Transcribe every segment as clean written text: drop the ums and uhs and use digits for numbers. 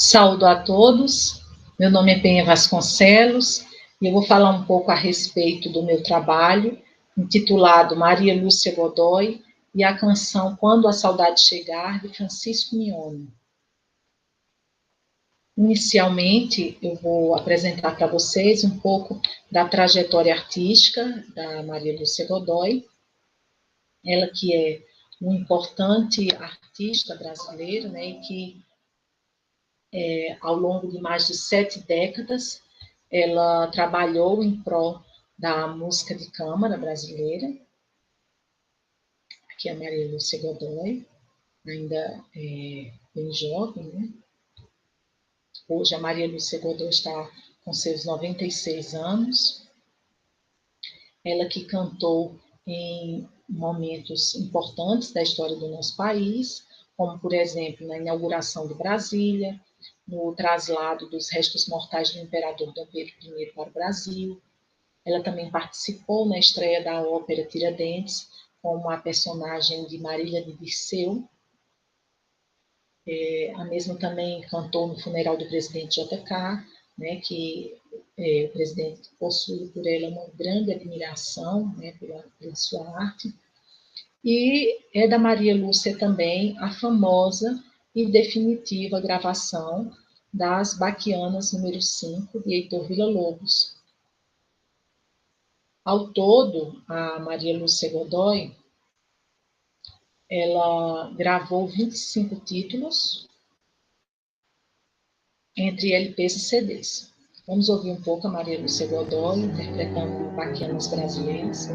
Saúdo a todos, meu nome é Penha Vasconcelos e eu vou falar um pouco a respeito do meu trabalho, intitulado Maria Lúcia Godoy e a canção Quando a Saudade Chegar, de Francisco Mignone. Inicialmente, eu vou apresentar para vocês um pouco da trajetória artística da Maria Lúcia Godoy, ela que é uma importante artista brasileira, né, e que ao longo de mais de 7 décadas, ela trabalhou em prol da música de câmara brasileira. Aqui é a Maria Lúcia Godoy, ainda bem jovem, né? Hoje a Maria Lúcia Godoy está com seus 96 anos. Ela que cantou em momentos importantes da história do nosso país, como, por exemplo, na inauguração de Brasília, no traslado dos restos mortais do imperador Dom Pedro I para o Brasil. Ela também participou na estreia da ópera Tiradentes, como a personagem de Marília de Dirceu. A mesma também cantou no funeral do presidente JK, né, que o presidente possui por ela uma grande admiração, né, pela sua arte. E é da Maria Lúcia também a famosa e definitiva gravação das Baquianas número 5, de Heitor Villa-Lobos. Ao todo, a Maria Lúcia Godoy, ela gravou 25 títulos, entre LPs e CDs. Vamos ouvir um pouco a Maria Lúcia Godoy interpretando Baquianas Brasileiras.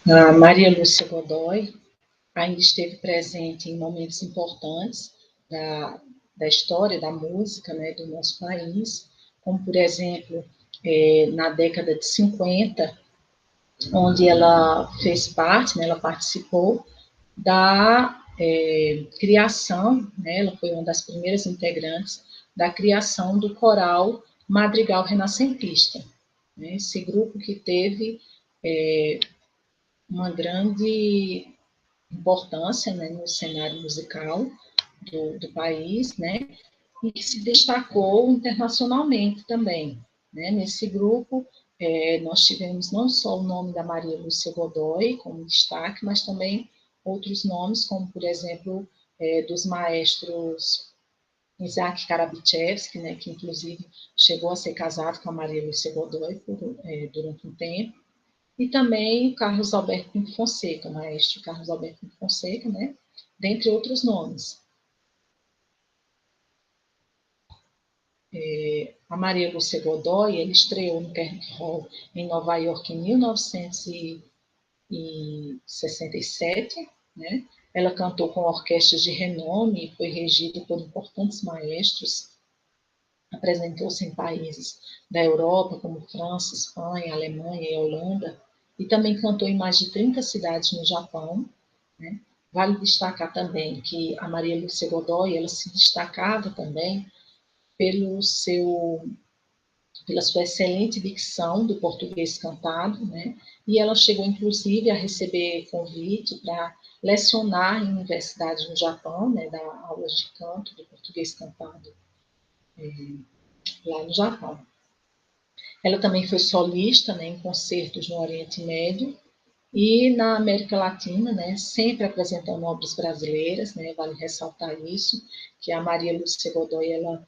A Maria Lúcia Godoy ainda esteve presente em momentos importantes da história da música, né, do nosso país, como, por exemplo, na década de 50, onde ela fez parte, né, ela participou da criação, né, ela foi uma das primeiras integrantes da criação do coral Madrigal Renascentista, né, esse grupo que teve uma grande importância, né, no cenário musical do país, né, e que se destacou internacionalmente também, né. Nesse grupo, nós tivemos não só o nome da Maria Lúcia Godoy como destaque, mas também outros nomes, como, por exemplo, dos maestros Isaac Karabichevski, né, que inclusive chegou a ser casado com a Maria Lúcia Godoy durante um tempo, e também o Carlos Alberto Pinto Fonseca, o maestro Carlos Alberto Pinto Fonseca, né, dentre outros nomes. A Maria Lúcia Godoy, ela estreou no Carnegie Hall em Nova York em 1967, né? Ela cantou com orquestras de renome e foi regida por importantes maestros. Apresentou-se em países da Europa, como França, Espanha, Alemanha e Holanda, e também cantou em mais de 30 cidades no Japão, né? Vale destacar também que a Maria Lúcia Godoy, ela se destacava também pela sua excelente dicção do português cantado, né? E ela chegou, inclusive, a receber convite para lecionar em universidades no Japão, né? Dar aulas de canto do português cantado lá no Japão. Ela também foi solista, né, em concertos no Oriente Médio e na América Latina, né, sempre apresentando obras brasileiras, né, vale ressaltar isso, que a Maria Lúcia Godoy, ela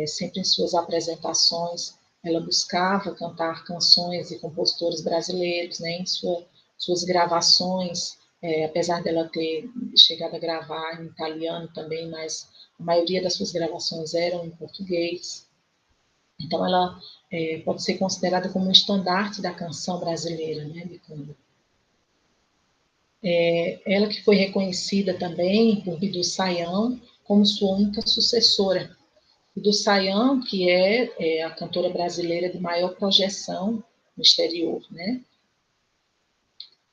sempre em suas apresentações, ela buscava cantar canções de compositores brasileiros, né, em suas gravações apesar dela ter chegado a gravar em italiano também, mas a maioria das suas gravações eram em português. Então, ela pode ser considerada como um estandarte da canção brasileira, né, de Cândido. Ela que foi reconhecida também por Bidu Sayão como sua única sucessora. Bidu Sayão, que é a cantora brasileira de maior projeção no exterior, né?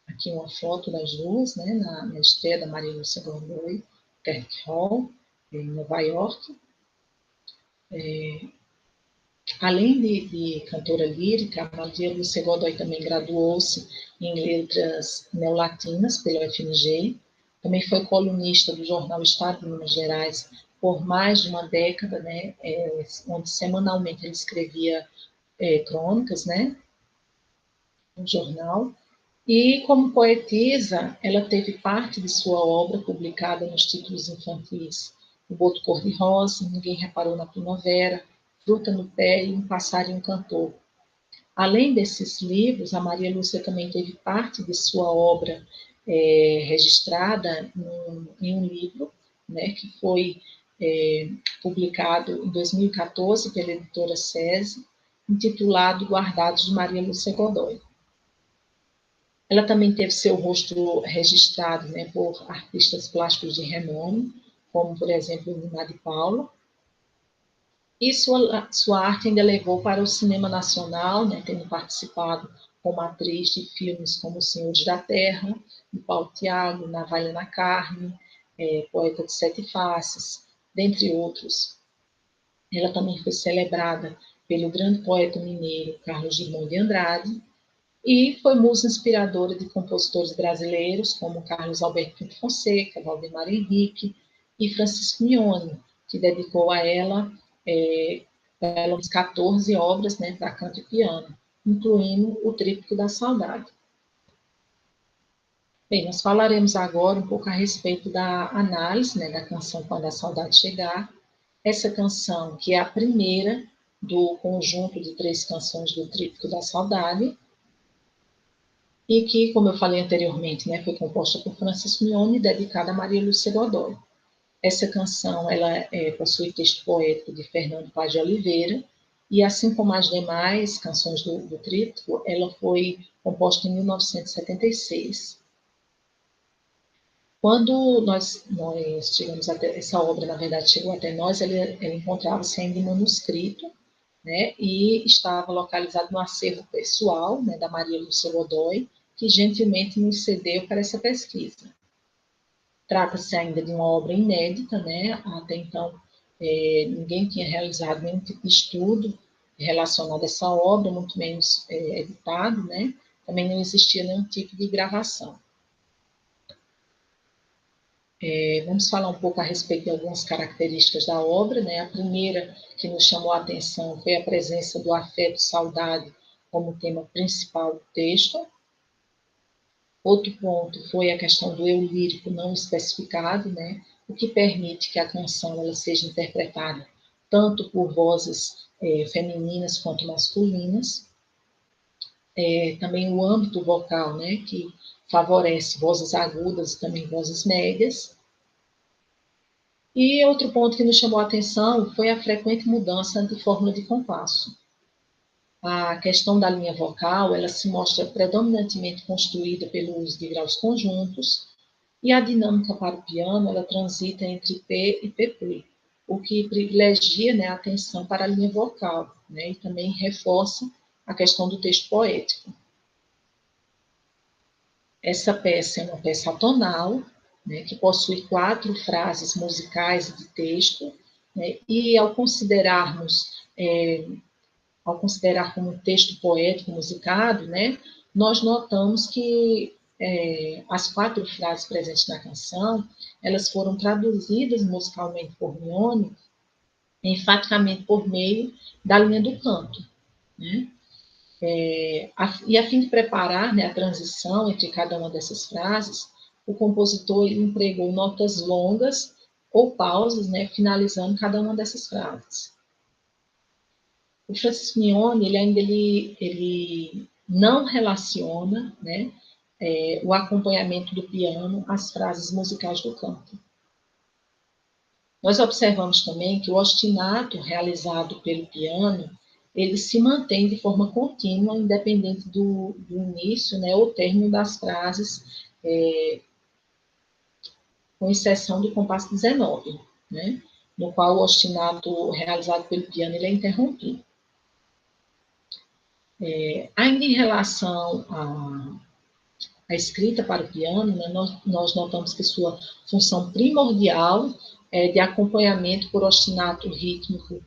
Aqui uma foto das duas, né, na estreia da Maria Lúcia Godoy, Carnegie Hall, em Nova York. Além de cantora lírica, a Maria Lúcia Godoy também graduou-se em letras neolatinas pela UFMG, também foi colunista do jornal Estado de Minas Gerais por mais de uma década, né, onde semanalmente ele escrevia crônicas, né, no jornal. E, como poetisa, ela teve parte de sua obra publicada nos títulos infantis O Boto Cor-de-Rosa, Ninguém Reparou na Primavera, Fruta no Pé e Um Passarinho Cantor. Além desses livros, a Maria Lúcia também teve parte de sua obra registrada em um livro, né, que foi publicado em 2014 pela editora SESI, intitulado Guardados de Maria Lúcia Godoy. Ela também teve seu rosto registrado, né, por artistas plásticos de renome, como, por exemplo, Nina de Paula. E sua arte ainda levou para o cinema nacional, né, tendo participado como atriz de filmes como Os Senhores da Terra, de Paulo Thiago, Navalha na Carne, Poeta de Sete Faces, dentre outros. Ela também foi celebrada pelo grande poeta mineiro Carlos Drummond de Andrade, e foi musa inspiradora de compositores brasileiros como Carlos Alberto Pinto Fonseca, Valdemar Henrique e Francisco Mignone, que dedicou a ela pelo menos 14 obras, né, para canto e piano, incluindo o Tríptico da Saudade. Bem, nós falaremos agora um pouco a respeito da análise, né, da canção Quando a Saudade Chegar. Essa canção, que é a primeira do conjunto de 3 canções do Tríptico da Saudade, e que, como eu falei anteriormente, né, foi composta por Francisco Mignone e dedicada a Maria Lúcia Godoy. Essa canção ela possui texto poético de Fernando Paz de Oliveira, e assim como as demais canções do tríptico, ela foi composta em 1976. Quando nós chegamos até essa obra, na verdade, chegou até nós, ela encontrava-se ainda em manuscrito, né, e estava localizado no acervo pessoal, né, da Maria Lúcia Godoy, que gentilmente nos cedeu para essa pesquisa. Trata-se ainda de uma obra inédita, né? Até então ninguém tinha realizado nenhum tipo de estudo relacionado a essa obra, muito menos editado, né? Também não existia nenhum tipo de gravação. Vamos falar um pouco a respeito de algumas características da obra, né? A primeira que nos chamou a atenção foi a presença do afeto e saudade como tema principal do texto. Outro ponto foi a questão do eu lírico não especificado, né? O que permite que a canção ela seja interpretada tanto por vozes femininas quanto masculinas. Também o âmbito vocal, né? Que favorece vozes agudas e também vozes médias. E outro ponto que nos chamou a atenção foi a frequente mudança de fórmula de compasso. A questão da linha vocal, ela se mostra predominantemente construída pelo uso de graus conjuntos, e a dinâmica para o piano, ela transita entre P e PP, o que privilegia, né, a atenção para a linha vocal, né, e também reforça a questão do texto poético. Essa peça é uma peça atonal, né, que possui 4 frases musicais de texto, né, e ao considerar como um texto poético musicado, né, nós notamos que as 4 frases presentes na canção, elas foram traduzidas musicalmente por Mignone, enfaticamente por meio da linha do canto, né? E a fim de preparar, né, a transição entre cada uma dessas frases, o compositor empregou notas longas ou pausas, né, finalizando cada uma dessas frases. O Francisco Mignone, ele não relaciona, né, o acompanhamento do piano às frases musicais do canto. Nós observamos também que o ostinato realizado pelo piano, ele se mantém de forma contínua, independente do início, né, ou término das frases, com exceção do compasso 19, né, no qual o ostinato realizado pelo piano ele é interrompido. Ainda em relação à escrita para o piano, né, nós notamos que sua função primordial é de acompanhamento por ostinato rítmico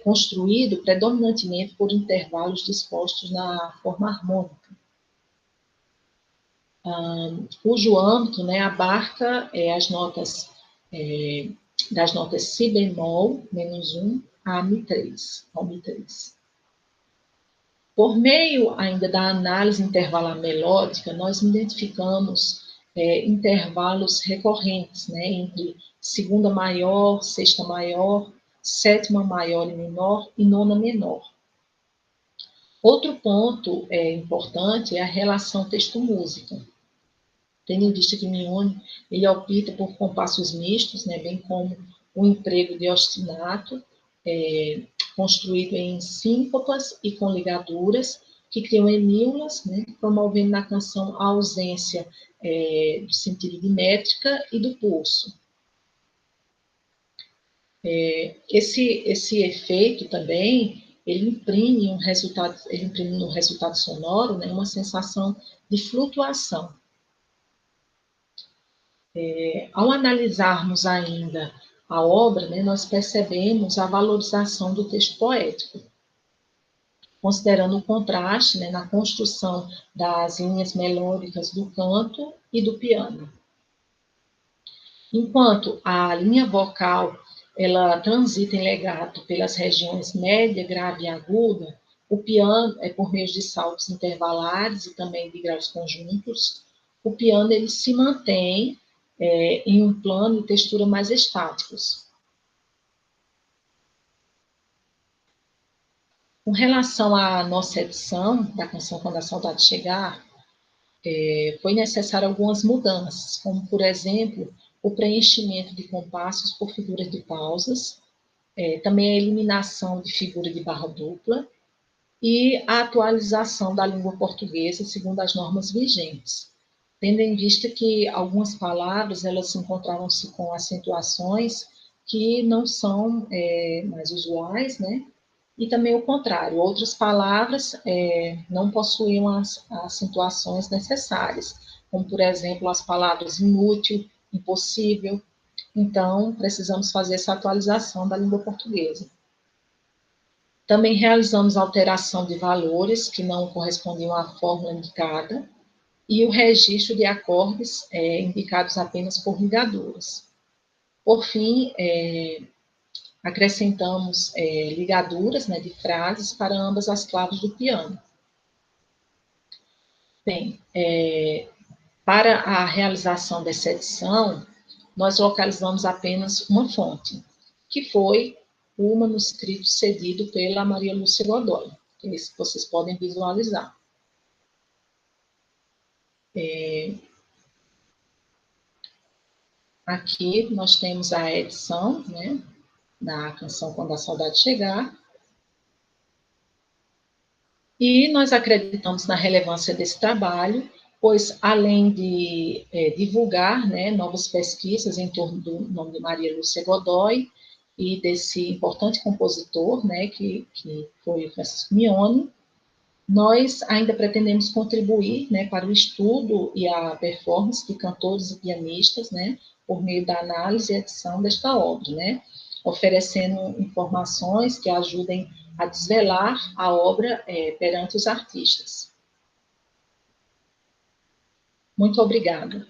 construído predominantemente por intervalos dispostos na forma harmônica, cujo âmbito, né, abarca as notas das notas si bemol, menos 1, a mi3, ao mi3. Por meio ainda da análise intervalar melódica, nós identificamos intervalos recorrentes, né, entre segunda maior, sexta maior, sétima maior e menor e nona menor. Outro ponto importante é a relação texto-música. Tendo em vista que Migne, ele opta por compassos mistos, né, bem como o emprego de ostinato, construído em síncopas e com ligaduras, que criam hemíolas, né, promovendo na canção a ausência do sentido de métrica e do pulso. Esse efeito também, ele imprime no resultado sonoro, né, uma sensação de flutuação. Ao analisarmos ainda a obra, né, nós percebemos a valorização do texto poético, considerando o contraste, né, na construção das linhas melódicas do canto e do piano. Enquanto a linha vocal ela transita em legato pelas regiões média, grave e aguda, o piano é por meio de saltos intervalares e também de graus conjuntos. O piano ele se mantém em um plano e textura mais estáticos. Com relação à nossa edição da canção Quando a Saudade Chegar, foi necessário algumas mudanças, como, por exemplo, o preenchimento de compassos por figuras de pausas, também a eliminação de figura de barra dupla e a atualização da língua portuguesa segundo as normas vigentes, tendo em vista que algumas palavras elas encontravam-se com acentuações que não são mais usuais, né? E também o contrário, outras palavras não possuíam as acentuações necessárias, como, por exemplo, as palavras inútil, impossível. Então, precisamos fazer essa atualização da língua portuguesa. Também realizamos alteração de valores que não correspondiam à fórmula indicada e o registro de acordes indicados apenas por ligaduras. Por fim, acrescentamos ligaduras, né, de frases para ambas as claves do piano. Bem, para a realização dessa edição, nós localizamos apenas uma fonte, que foi o manuscrito cedido pela Maria Lúcia Godoy, que é esse que vocês podem visualizar. Aqui nós temos a edição, né, da canção Quando a Saudade Chegar, e nós acreditamos na relevância desse trabalho, pois além de divulgar, né, novas pesquisas em torno do nome de Maria Lúcia Godoy e desse importante compositor, né, que foi Francisco Migne, nós ainda pretendemos contribuir, né, para o estudo e a performance de cantores e pianistas, né, por meio da análise e edição desta obra, né, oferecendo informações que ajudem a desvelar a obra perante os artistas. Muito obrigada.